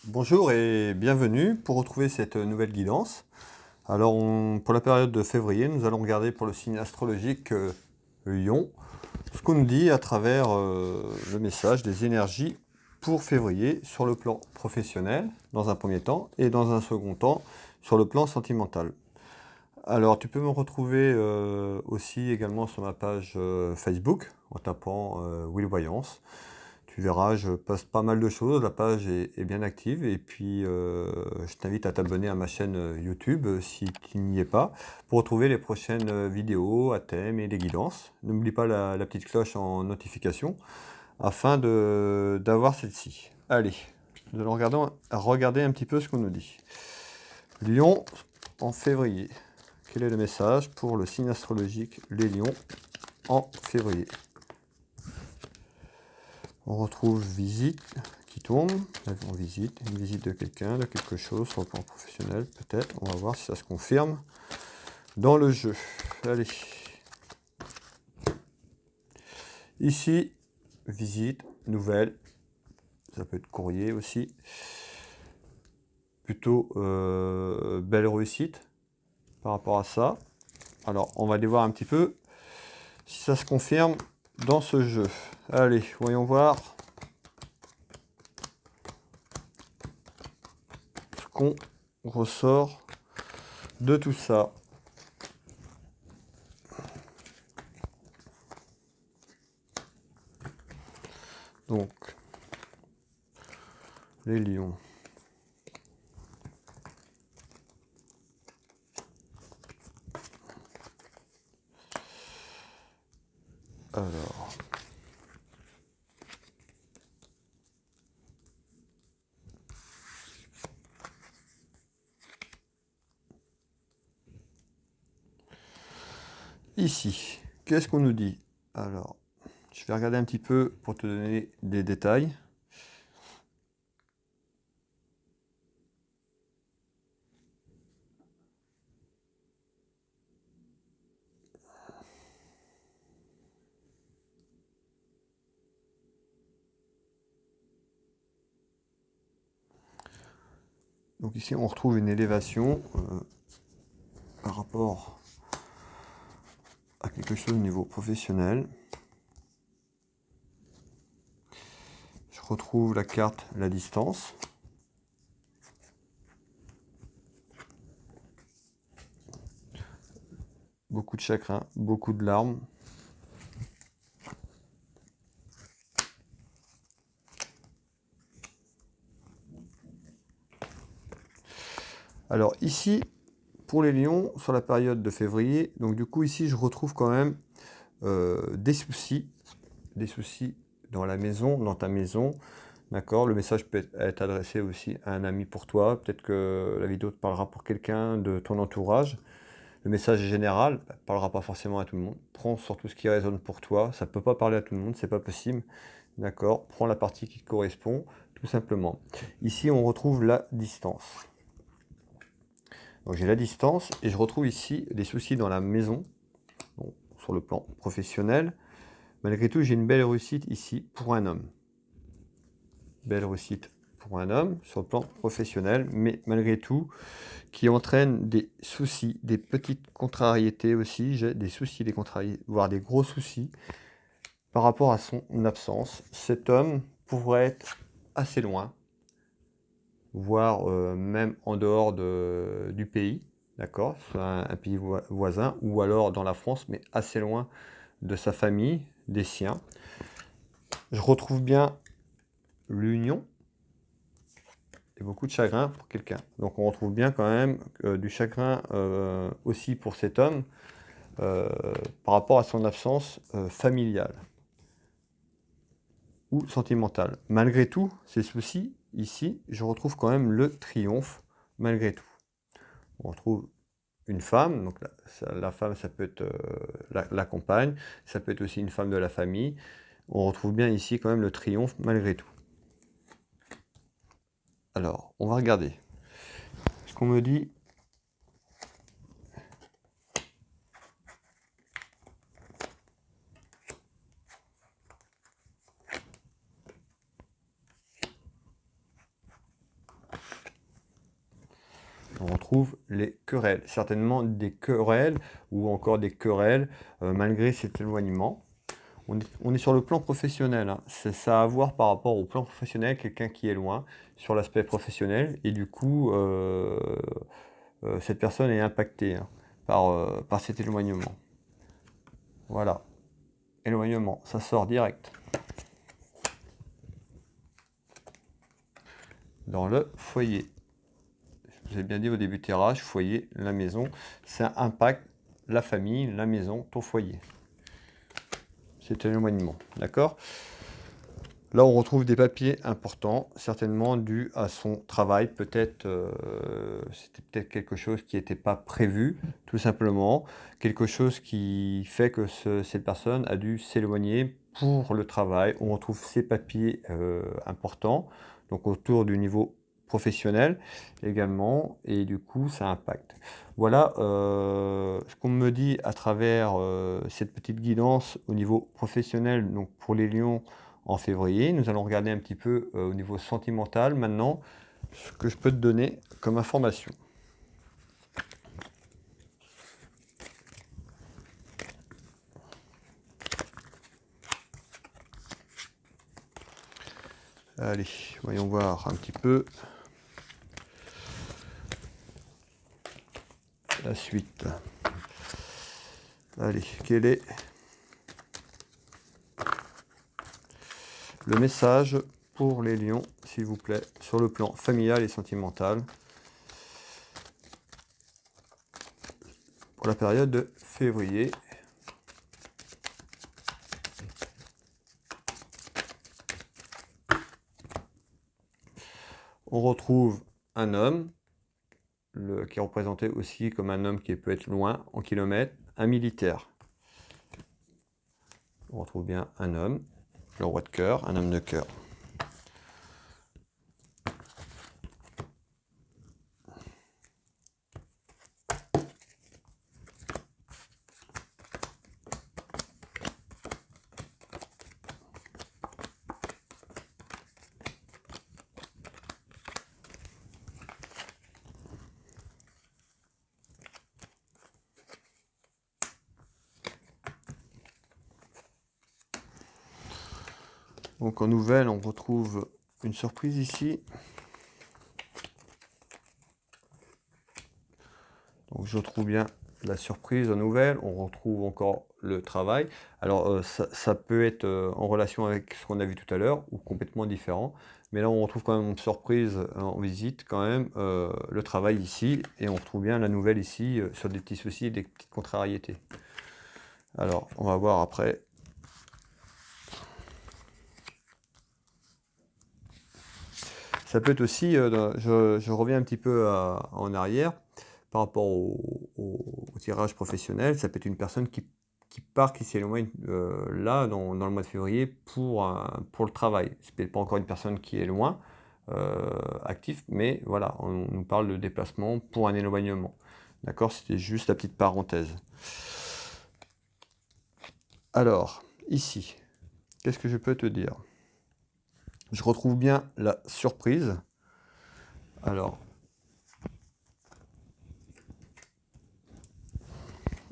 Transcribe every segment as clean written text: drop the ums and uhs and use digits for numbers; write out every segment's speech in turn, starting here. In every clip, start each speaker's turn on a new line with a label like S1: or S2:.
S1: Bonjour et bienvenue pour retrouver cette nouvelle guidance. Alors pour la période de février, nous allons regarder pour le signe astrologique Lion, ce qu'on nous dit à travers le message des énergies pour février sur le plan professionnel dans un premier temps et dans un second temps sur le plan sentimental. Alors tu peux me retrouver aussi également sur ma page Facebook en tapant Will Voyance. Tu verras, je poste pas mal de choses, la page est bien active et puis je t'invite à t'abonner à ma chaîne YouTube si tu n'y es pas pour retrouver les prochaines vidéos à thème et les guidances. N'oublie pas la petite cloche en notification afin d'avoir celle-ci. Allez, nous allons regarder un petit peu ce qu'on nous dit. Lion en février. Quel est le message pour le signe astrologique les lions en février? On retrouve visite qui tombe, une visite de quelqu'un, de quelque chose sur le plan professionnel peut-être. On va voir si ça se confirme dans le jeu. Allez. Ici, visite, nouvelle, ça peut être courrier aussi. Plutôt belle réussite par rapport à ça. Alors, on va aller voir un petit peu si ça se confirme dans ce jeu. Allez, voyons voir ce qu'on ressort de tout ça. Donc, les lions. Alors, ici, qu'est-ce qu'on nous dit? Alors, je vais regarder un petit peu pour te donner des détails. Donc ici, on retrouve une élévation par rapport à quelque chose au niveau professionnel. Je retrouve la carte, la distance. Beaucoup de chagrin, beaucoup de larmes. Alors ici, pour les lions, sur la période de février, donc du coup ici, je retrouve quand même des soucis dans la maison, dans ta maison. D'accord, le message peut être adressé aussi à un ami pour toi. Peut-être que la vidéo te parlera pour quelqu'un de ton entourage. Le message est général, ne parlera pas forcément à tout le monde. Prends surtout ce qui résonne pour toi. Ça ne peut pas parler à tout le monde, c'est pas possible. D'accord, prends la partie qui te correspond, tout simplement. Ici, on retrouve la distance. Donc j'ai la distance et je retrouve ici des soucis dans la maison, bon, sur le plan professionnel. Malgré tout, j'ai une belle réussite ici pour un homme. Belle réussite pour un homme sur le plan professionnel, mais malgré tout, qui entraîne des soucis, des petites contrariétés aussi. J'ai des soucis, des contrariétés, voire des gros soucis par rapport à son absence. Cet homme pourrait être assez loin, voire même en dehors du pays, d'accord, soit un pays voisin, ou alors dans la France, mais assez loin de sa famille, des siens. Je retrouve bien l'union et beaucoup de chagrin pour quelqu'un. Donc on retrouve bien quand même du chagrin aussi pour cet homme par rapport à son absence familiale ou sentimentale. Malgré tout, ces soucis, ici, je retrouve quand même le triomphe, malgré tout. On retrouve une femme, donc la femme, ça peut être la compagne, ça peut être aussi une femme de la famille. On retrouve bien ici quand même le triomphe, malgré tout. Alors, on va regarder. Ce qu'on me dit... on retrouve les querelles, certainement des querelles ou encore des querelles malgré cet éloignement. On est sur le plan professionnel, hein. C'est ça à voir par rapport au plan professionnel, quelqu'un qui est loin, sur l'aspect professionnel, et du coup, cette personne est impactée hein, par cet éloignement. Voilà, éloignement, ça sort direct. Dans le foyer. Je vous ai bien dit au début tirage, foyer, la maison, ça impacte la famille, la maison, ton foyer. C'est un éloignement, d'accord? Là, on retrouve des papiers importants, certainement dus à son travail. Peut-être, c'était peut-être quelque chose qui n'était pas prévu, tout simplement. Quelque chose qui fait que cette personne a dû s'éloigner pour le travail. On retrouve ces papiers importants, donc autour du niveau professionnel également, et du coup, ça impacte. Voilà ce qu'on me dit à travers cette petite guidance au niveau professionnel, donc pour les lions en février. Nous allons regarder un petit peu au niveau sentimental maintenant ce que je peux te donner comme information. Allez, voyons voir un petit peu la suite. Allez, quel est le message pour les lions, s'il vous plaît, sur le plan familial et sentimental pour la période de février. On retrouve un homme qui est représenté aussi comme un homme qui peut être loin en kilomètres, un militaire. On retrouve bien un homme, le roi de cœur, un homme de cœur. Donc en nouvelle, on retrouve une surprise ici. Donc je retrouve bien la surprise en nouvelle, on retrouve encore le travail. Alors ça peut être en relation avec ce qu'on a vu tout à l'heure ou complètement différent. Mais là on retrouve quand même une surprise en visite, quand même le travail ici. Et on retrouve bien la nouvelle ici sur des petits soucis et des petites contrariétés. Alors on va voir après. Ça peut être aussi, je reviens un petit peu en arrière, par rapport au tirage professionnel, ça peut être une personne qui part, qui s'éloigne là, dans le mois de février, pour le travail. C'est peut-être pas encore une personne qui est loin, actif, mais voilà, on nous parle de déplacement pour un éloignement. D'accord? C'était juste la petite parenthèse. Alors, ici, qu'est-ce que je peux te dire? Je retrouve bien la surprise. Alors,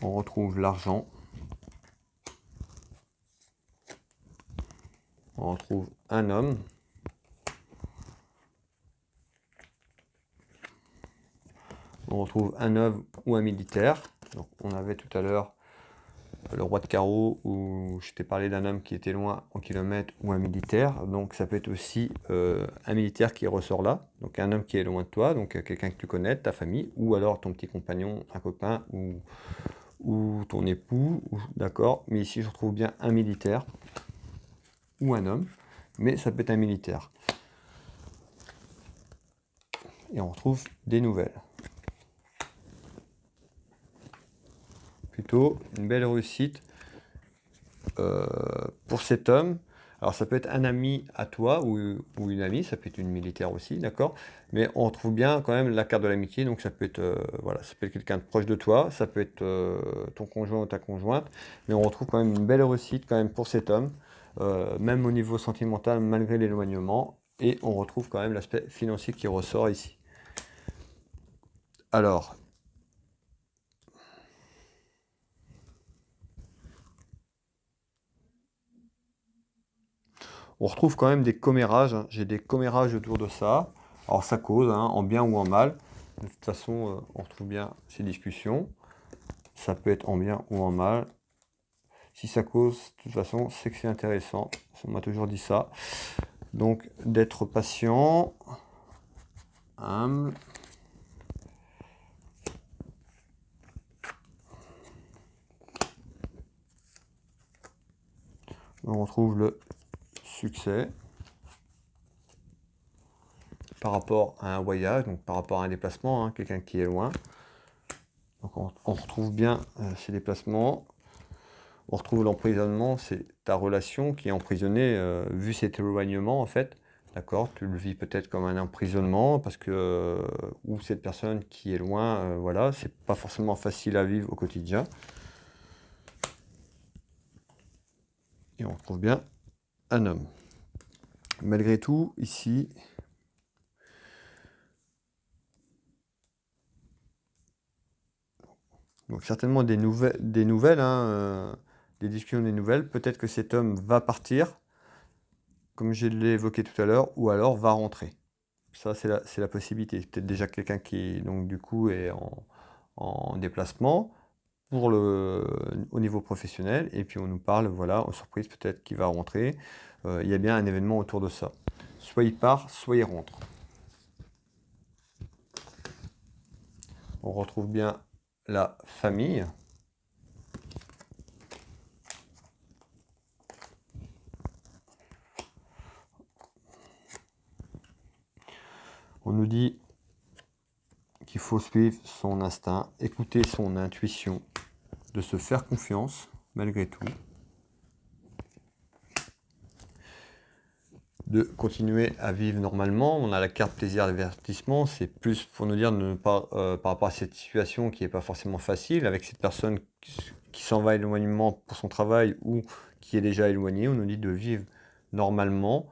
S1: on retrouve l'argent. On retrouve un homme. On retrouve un homme ou un militaire. Donc, on avait tout à l'heure le roi de carreau où je t'ai parlé d'un homme qui était loin en kilomètres ou un militaire. Donc ça peut être aussi un militaire qui ressort là. Donc un homme qui est loin de toi, donc quelqu'un que tu connais, ta famille, ou alors ton petit compagnon, un copain ou ton époux. D'accord. Mais ici je retrouve bien un militaire ou un homme. Mais ça peut être un militaire. Et on retrouve des nouvelles. Plutôt une belle réussite pour cet homme. Alors ça peut être un ami à toi ou une amie, ça peut être une militaire aussi, d'accord? Mais on retrouve bien quand même la carte de l'amitié, donc ça peut être voilà, ça peut être quelqu'un de proche de toi, ça peut être ton conjoint ou ta conjointe, mais on retrouve quand même une belle réussite quand même pour cet homme, même au niveau sentimental malgré l'éloignement, et on retrouve quand même l'aspect financier qui ressort ici. Alors, on retrouve quand même des commérages, hein. J'ai des commérages autour de ça. Alors ça cause, hein, en bien ou en mal. De toute façon, on retrouve bien ces discussions. Ça peut être en bien ou en mal. Si ça cause, de toute façon, c'est que c'est intéressant. On m'a toujours dit ça. Donc, d'être patient, humble. On retrouve le succès par rapport à un voyage, donc par rapport à un déplacement, hein, quelqu'un qui est loin. Donc on retrouve bien ces déplacements. On retrouve l'emprisonnement, c'est ta relation qui est emprisonnée, vu cet éloignement en fait. D'accord, tu le vis peut-être comme un emprisonnement parce que ou cette personne qui est loin, voilà, c'est pas forcément facile à vivre au quotidien. Et on retrouve bien un homme. Malgré tout, ici, donc certainement des nouvelles, hein, des discussions, des nouvelles. Peut-être que cet homme va partir, comme je l'ai évoqué tout à l'heure, ou alors va rentrer. Ça, c'est la possibilité. Peut-être déjà quelqu'un qui, donc du coup, est en déplacement au niveau professionnel, et puis on nous parle, voilà, en surprise, peut-être qu'il va rentrer. Il y a bien un événement autour de ça. Soit il part, soit il rentre. On retrouve bien la famille. On nous dit qu'il faut suivre son instinct, écouter son intuition, de se faire confiance malgré tout, de continuer à vivre normalement. On a la carte plaisir d'avertissement, c'est plus pour nous dire de ne pas, par rapport à cette situation qui n'est pas forcément facile, avec cette personne qui s'en va à l'éloignement pour son travail ou qui est déjà éloignée, on nous dit de vivre normalement,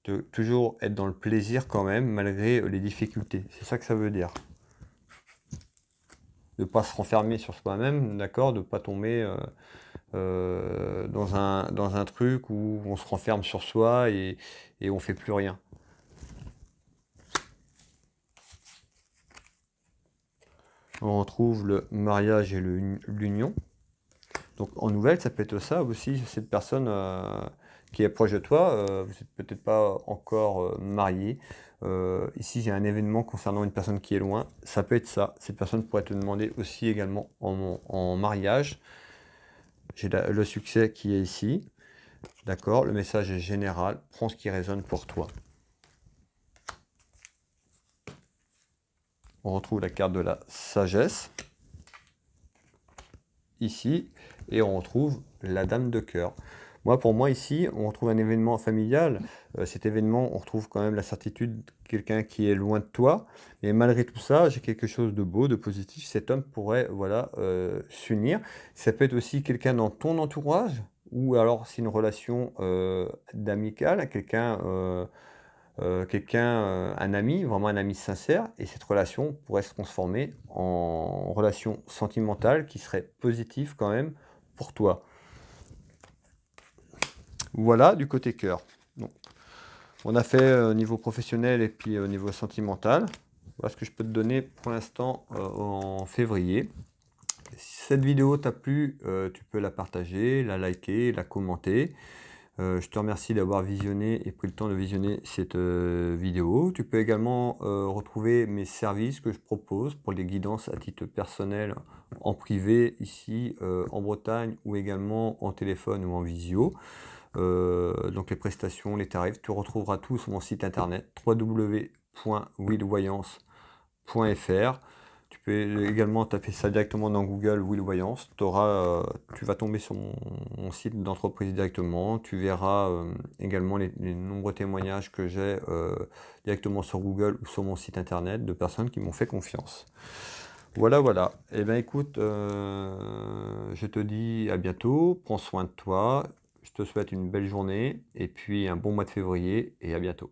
S1: de toujours être dans le plaisir quand même, malgré les difficultés. C'est ça que ça veut dire. De ne pas se renfermer sur soi-même, d'accord, de ne pas tomber dans un truc où on se renferme sur soi et on ne fait plus rien. On retrouve le mariage et l'union. Donc en nouvelle, ça peut être ça aussi, cette personne qui est proche de toi, vous n'êtes peut-être pas encore marié. Ici, j'ai un événement concernant une personne qui est loin. Ça peut être ça. Cette personne pourrait te demander aussi également en mariage. J'ai le succès qui est ici. D'accord, le message est général. Prends ce qui résonne pour toi. On retrouve la carte de la sagesse ici et on retrouve la dame de cœur. Pour moi ici, on retrouve un événement familial. Cet événement, on retrouve quand même la certitude quelqu'un qui est loin de toi. Mais malgré tout ça, j'ai quelque chose de beau, de positif. Cet homme pourrait, voilà, s'unir. Ça peut être aussi quelqu'un dans ton entourage ou alors c'est une relation d'amicale, un ami, vraiment un ami sincère, et cette relation pourrait se transformer en relation sentimentale qui serait positive quand même pour toi. Voilà du côté cœur. Donc, on a fait au niveau professionnel et puis au niveau sentimental. Voilà ce que je peux te donner pour l'instant en février. Si cette vidéo t'a plu, tu peux la partager, la liker, la commenter. Je te remercie d'avoir visionné et pris le temps de visionner cette vidéo. Tu peux également retrouver mes services que je propose pour les guidances à titre personnel en privé ici en Bretagne ou également en téléphone ou en visio. Donc les prestations, les tarifs, tu retrouveras tout sur mon site internet www.willvoyance.fr. Tu peux également taper ça directement dans Google, Will Voyance. Tu vas tomber sur mon site d'entreprise directement. Tu verras également les nombreux témoignages que j'ai directement sur Google ou sur mon site internet de personnes qui m'ont fait confiance. Voilà, voilà. Eh bien, écoute, je te dis à bientôt. Prends soin de toi. Je te souhaite une belle journée et puis un bon mois de février et à bientôt.